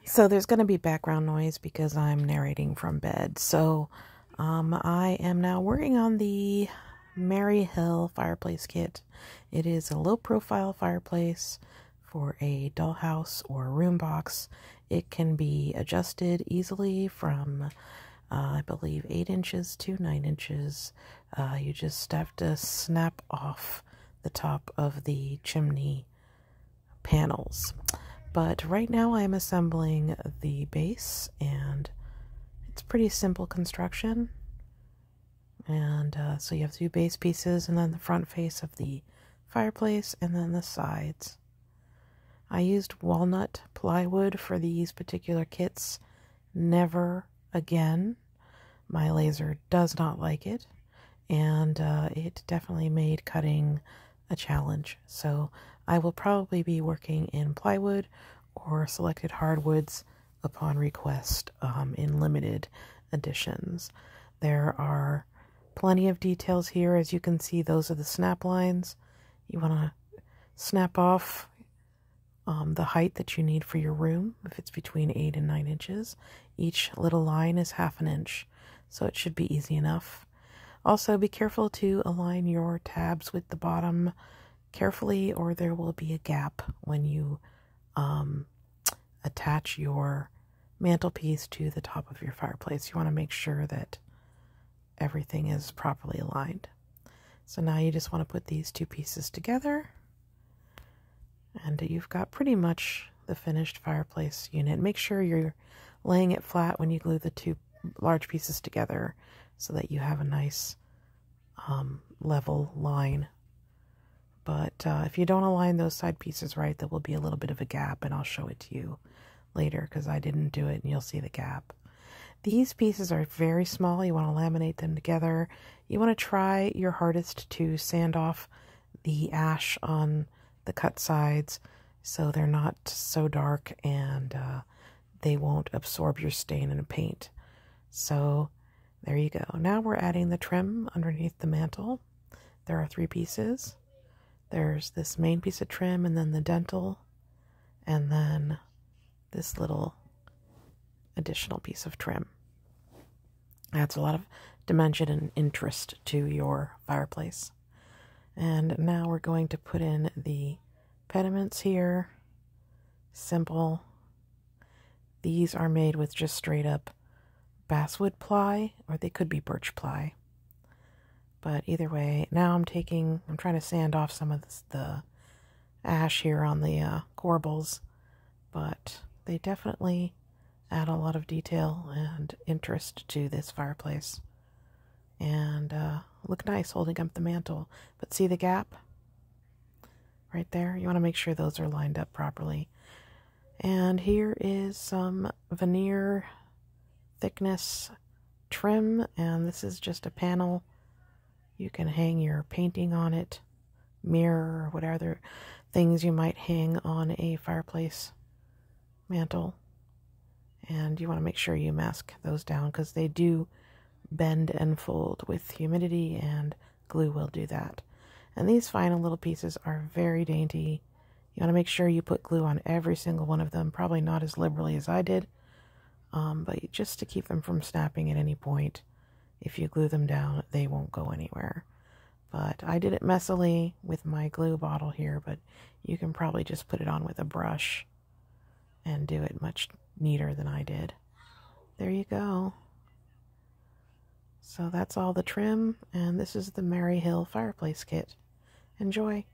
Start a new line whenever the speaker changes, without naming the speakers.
So there's going to be background noise because I'm narrating from bed. So I am now working on the Maryhill fireplace kit. It is a low-profile fireplace for a dollhouse or room box. It can be adjusted easily from, I believe, 8 inches to 9 inches. You just have to snap off the top of the chimney panels. But right now I'm assembling the base, and it's pretty simple construction. And so you have 2 base pieces, and then the front face of the fireplace, and then the sides. I used walnut plywood for these particular kits. Never again. My laser does not like it, and it definitely made cutting a challenge. So I will probably be working in plywood or selected hardwoods upon request in limited editions. There are plenty of details here. As you can see, those are the snap lines. You want to snap off the height that you need for your room, if it's between 8 and 9 inches. Each little line is 1/2 inch, so it should be easy enough. Also, be careful to align your tabs with the bottom carefully, or there will be a gap when you attach your mantelpiece to the top of your fireplace. You want to make sure that everything is properly aligned. So now you just want to put these 2 pieces together, and you've got pretty much the finished fireplace unit. Make sure you're laying it flat when you glue the 2 large pieces together so that you have a nice level line. But if you don't align those side pieces right, there will be a little bit of a gap, and I'll show it to you later because I didn't do it, and you'll see the gap. These pieces are very small. You want to laminate them together. You want to try your hardest to sand off the ash on the cut sides so they're not so dark and they won't absorb your stain in the paint. So there you go. Now we're adding the trim underneath the mantle. There are 3 pieces. There's this main piece of trim, and then the dental, and then this little additional piece of trim. Adds a lot of dimension and interest to your fireplace. And now we're going to put in the pediments here. Simple. These are made with just straight up basswood ply, or they could be birch ply. But either way, now I'm trying to sand off some of the ash here on the corbels, but they definitely add a lot of detail and interest to this fireplace. And look nice holding up the mantle. But see the gap? Right there? You want to make sure those are lined up properly. And here is some veneer thickness trim, and this is just a panel. You can hang your painting on it, mirror, or whatever things you might hang on a fireplace mantle. And you want to make sure you mask those down because they do bend and fold with humidity, and glue will do that. And these final little pieces are very dainty. You want to make sure you put glue on every single one of them, probably not as liberally as I did, but just to keep them from snapping at any point. If you glue them down, they won't go anywhere. But I did it messily with my glue bottle here, but you can probably just put it on with a brush and do it much neater than I did. There you go. So that's all the trim, and this is the Maryhill fireplace kit. Enjoy.